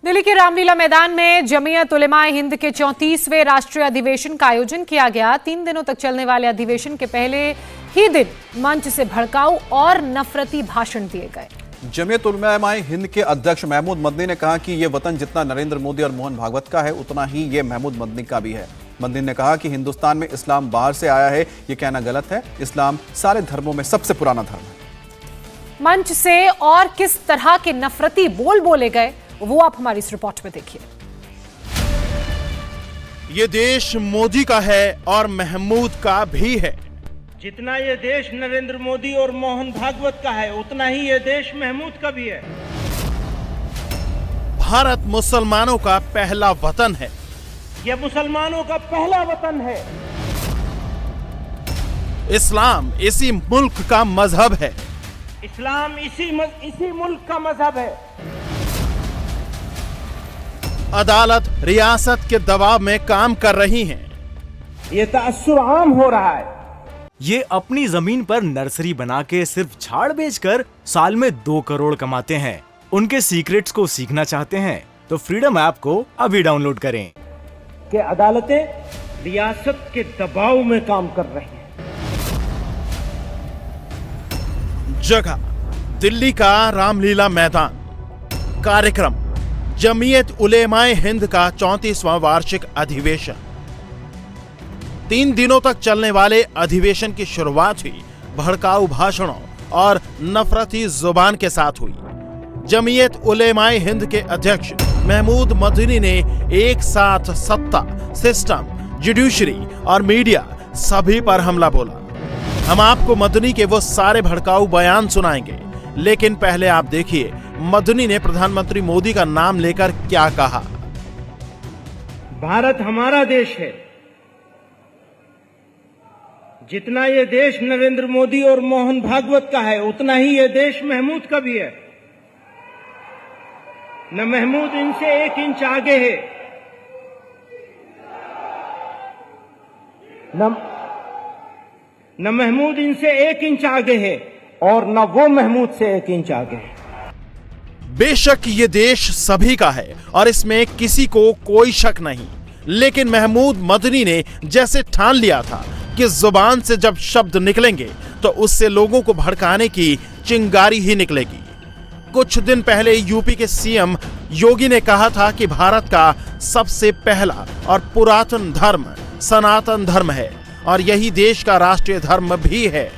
दिल्ली के रामलीला मैदान में जमीयत उलेमाए हिंद के 34वें राष्ट्रीय अधिवेशन का आयोजन किया गया। 3 दिनों तक चलने वाले अधिवेशन के पहले ही दिन मंच से भड़काऊ और नफरती भाषण दिए गए। जमीयत उलेमाए हिंद के अध्यक्ष महमूद मदनी ने कहा कि ये वतन जितना नरेंद्र मोदी और मोहन भागवत का है उतना ही ये महमूद मदनी का भी है। मदनी ने कहा कि हिंदुस्तान में इस्लाम बाहर से आया है, ये कहना गलत है। इस्लाम सारे धर्मों में सबसे पुराना धर्म है। मंच से और किस तरह के नफरती बोल बोले गए वो आप हमारी इस रिपोर्ट में देखिए। ये देश मोदी का है और महमूद का भी है। जितना ये देश नरेंद्र मोदी और मोहन भागवत का है उतना ही ये देश महमूद का भी है। भारत मुसलमानों का पहला वतन है। ये मुसलमानों का पहला वतन है। इस्लाम इसी मुल्क का मजहब है। इस्लाम इसी मुल्क का मजहब है। अदालत रियासत के दबाव में काम कर रही है। ये तासुर आम हो रहा है। ये अपनी जमीन पर नर्सरी बना के सिर्फ झाड़ बेचकर साल में 2 करोड़ कमाते हैं। उनके सीक्रेट्स को सीखना चाहते हैं तो फ्रीडम ऐप को अभी डाउनलोड करें। कि अदालतें रियासत के दबाव में काम कर रही हैं। जगह दिल्ली का रामलीला मैदान। कार्यक्रम जमीयत उलेमाए हिंद का 34वां वार्षिक अधिवेशन। 3 दिनों तक चलने वाले अधिवेशन की शुरुआत हुई भड़काऊ भाषणों और नफरती जुबान के साथ हुई। जमीयत उलेमाए हिंद के अध्यक्ष महमूद मदनी ने एक साथ सत्ता, सिस्टम, जुडिशरी और मीडिया सभी पर हमला बोला। हम आपको मदनी के वो सारे भड़काऊ बयान सुनाएंगे, लेकिन पहले आप देखिए मदनी ने प्रधानमंत्री मोदी का नाम लेकर क्या कहा। भारत हमारा देश है। जितना ये देश नरेंद्र मोदी और मोहन भागवत का है उतना ही ये देश महमूद का भी है। न महमूद इनसे 1 इंच आगे है, न महमूद इनसे 1 इंच आगे है और न वो महमूद से 1 इंच आगे है। बेशक ये देश सभी का है और इसमें किसी को कोई शक नहीं, लेकिन महमूद मदनी ने जैसे ठान लिया था कि जुबान से जब शब्द निकलेंगे तो उससे लोगों को भड़काने की चिंगारी ही निकलेगी। कुछ दिन पहले यूपी के सीएम योगी ने कहा था कि भारत का सबसे पहला और पुरातन धर्म सनातन धर्म है और यही देश का राष्ट्रीय धर्म भी है।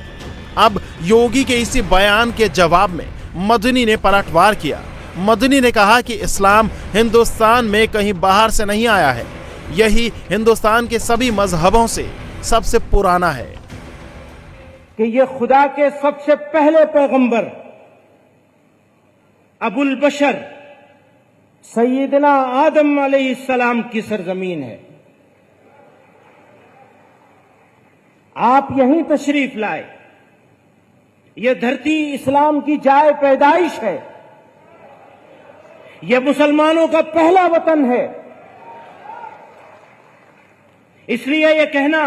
अब योगी के इसी बयान के जवाब में मदनी ने पलटवार किया। मदनी ने कहा कि इस्लाम हिंदुस्तान में कहीं बाहर से नहीं आया है, यही हिंदुस्तान के सभी मजहबों से सबसे पुराना है। कि ये खुदा के सबसे पहले पैगंबर अबुल बशर सैयदना आदम अलैहिस्सलाम की सरजमीन है। आप यहीं तशरीफ लाए। यह धरती इस्लाम की जाए पैदाइश है। यह मुसलमानों का पहला वतन है। इसलिए यह कहना,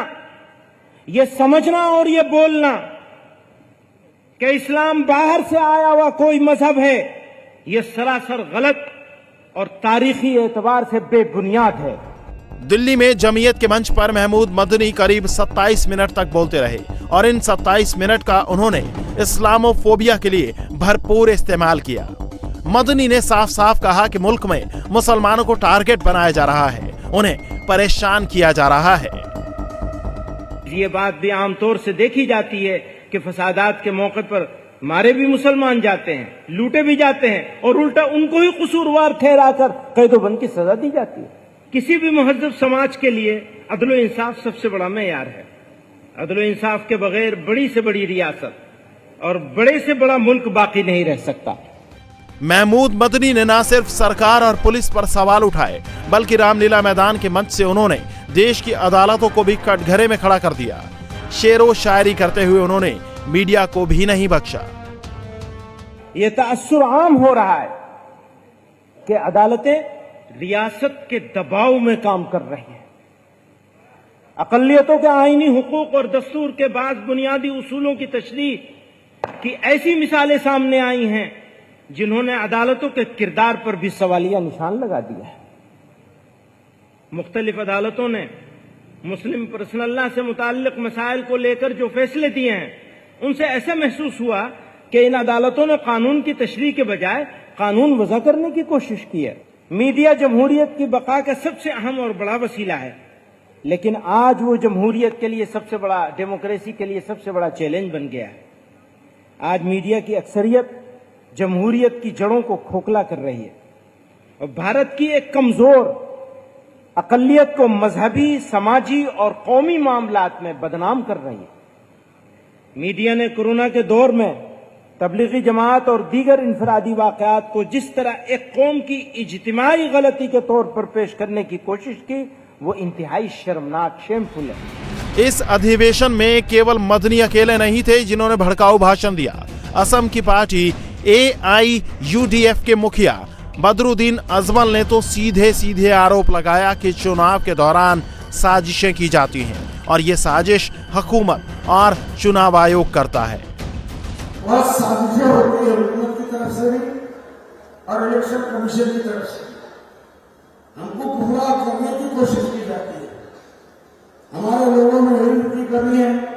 यह समझना और यह बोलना कि इस्लाम बाहर से आया हुआ कोई मजहब है, यह सरासर गलत और तारीखी एतबार से बेबुनियाद है। दिल्ली में जमीयत के मंच पर महमूद मदनी करीब 27 मिनट तक बोलते रहे और इन 27 मिनट का उन्होंने इस्लामोफोबिया के लिए भरपूर इस्तेमाल किया। मदनी ने साफ साफ कहा कि मुल्क में मुसलमानों को टारगेट बनाया जा रहा है, उन्हें परेशान किया जा रहा है। ये बात भी आमतौर से देखी जाती है कि फसादात के मौके पर मारे भी मुसलमान जाते हैं, लूटे भी जाते हैं और उल्टा उनको ही कसूरवार ठहराकर कैदोबंद की सजा दी जाती है। किसी भी महजब समाज के लिए अदल व इंसाफ सबसे बड़ा मेयार है। अदल व इंसाफ के बगैर बड़ी से बड़ी रियासत और बड़े से बड़ा मुल्क बाकी नहीं रह सकता। महमूद मदनी ने न सिर्फ सरकार और पुलिस पर सवाल उठाए, बल्कि रामलीला मैदान के मंच से उन्होंने देश की अदालतों को भी कटघरे में खड़ा कर दिया। शेरो शायरी करते हुए उन्होंने मीडिया को भी नहीं बख्शा। ये तासुर आम हो रहा है कि अदालतें रियासत के दबाव में काम कर रही हैं। अकलियतों के आईनी हुकूक और दस्तूर के बाद बुनियादी उसूलों की तशरीह की ऐसी मिसालें सामने आई हैं जिन्होंने अदालतों के किरदार पर भी सवालिया निशान लगा दिया है। मुख्तलिफ अदालतों ने मुस्लिम पर्सनल लॉ से मुताल्लिक मसाइल को लेकर जो फैसले दिए हैं, उनसे ऐसा महसूस हुआ कि इन अदालतों ने कानून की तशरीह के बजाय कानून वज़ा करने की कोशिश की है। मीडिया जमहूरियत की बका का सबसे अहम और बड़ा वसीला है, लेकिन आज वो जमहूरियत के लिए सबसे बड़ा, डेमोक्रेसी के लिए सबसे बड़ा चैलेंज बन गया है। आज मीडिया की अक्सरियत जमहूरियत की जड़ों को खोखला कर रही है और भारत की एक कमजोर अकलियत को मजहबी, समाजी और कौमी मामलात में बदनाम कर रही है। मीडिया ने कोरोना के दौर में तबलीगी जमात और दीगर इंफरादी वाकयात को जिस तरह एक कौम की इज्तिमाई गलती के तौर पर पेश करने की कोशिश की, वो इंतहाई शर्मनाक, शेमफुल है। इस अधिवेशन में केवल मदनी अकेले नहीं थे जिन्होंने भड़काऊ भाषण दिया। असम की पार्टी AIUDF के मुखिया बदरुद्दीन अजमल ने तो सीधे सीधे आरोप लगाया कि चुनाव के दौरान साजिशें की जाती हैं और ये साजिश हुकूमत और चुनाव आयोग करता है। वह साजिशें होती है हुकूमत की तरफ से भी और इलेक्शन कमीशन की तरफ से। हमको गुमराह करने की कोशिश की जाती है। हमारे लोगों में यही करनी है।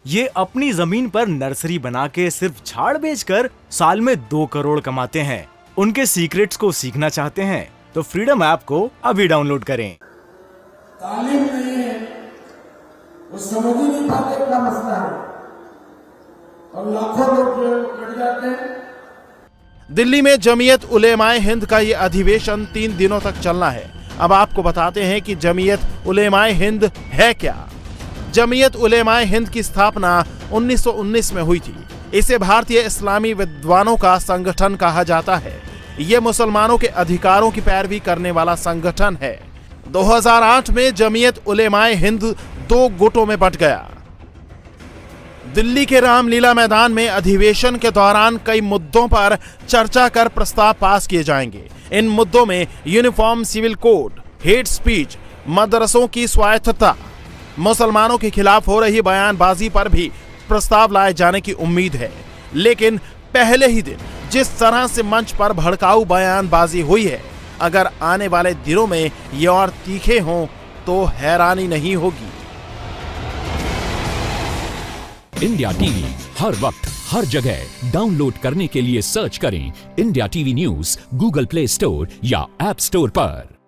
ये अपनी जमीन पर नर्सरी बना के सिर्फ झाड़ बेचकर साल में 2 करोड़ कमाते हैं। उनके सीक्रेट्स को सीखना चाहते हैं तो फ्रीडम ऐप को अभी डाउनलोड करें। तालीम नहीं है, वो समझ ही नहीं पाते क्या मसला है और लाखों लोग कट जाते हैं। दिल्ली में जमीयत उलेमाए हिंद का ये अधिवेशन 3 दिनों तक चलना है। अब आपको बताते हैं कि जमीयत उलेमाए हिंद है क्या। जमीयत उलेमाए हिंद की स्थापना 1919 में हुई थी। इसे भारतीय इस्लामी विद्वानों का संगठन कहा जाता है। ये मुसलमानों के अधिकारों की पैरवी करने वाला संगठन है। 2008 में जमीयत उलेमाए हिंद 2 गुटों में बंट गया। दिल्ली के रामलीला मैदान में अधिवेशन के दौरान कई मुद्दों पर चर्चा कर प्रस्ताव पास किए जाएंगे। इन मुद्दों में uniform civil code, hate speech, मदरसों की स्वायत्तता, मुसलमानों के खिलाफ हो रही बयानबाजी पर भी प्रस्ताव लाए जाने की उम्मीद है। लेकिन पहले ही दिन जिस तरह से मंच पर भड़काऊ बयानबाजी हुई है, अगर आने वाले दिनों में ये और तीखे हों तो हैरानी नहीं होगी। इंडिया टीवी हर वक्त हर जगह डाउनलोड करने के लिए सर्च करें India TV news Google play store या ऐप स्टोर पर।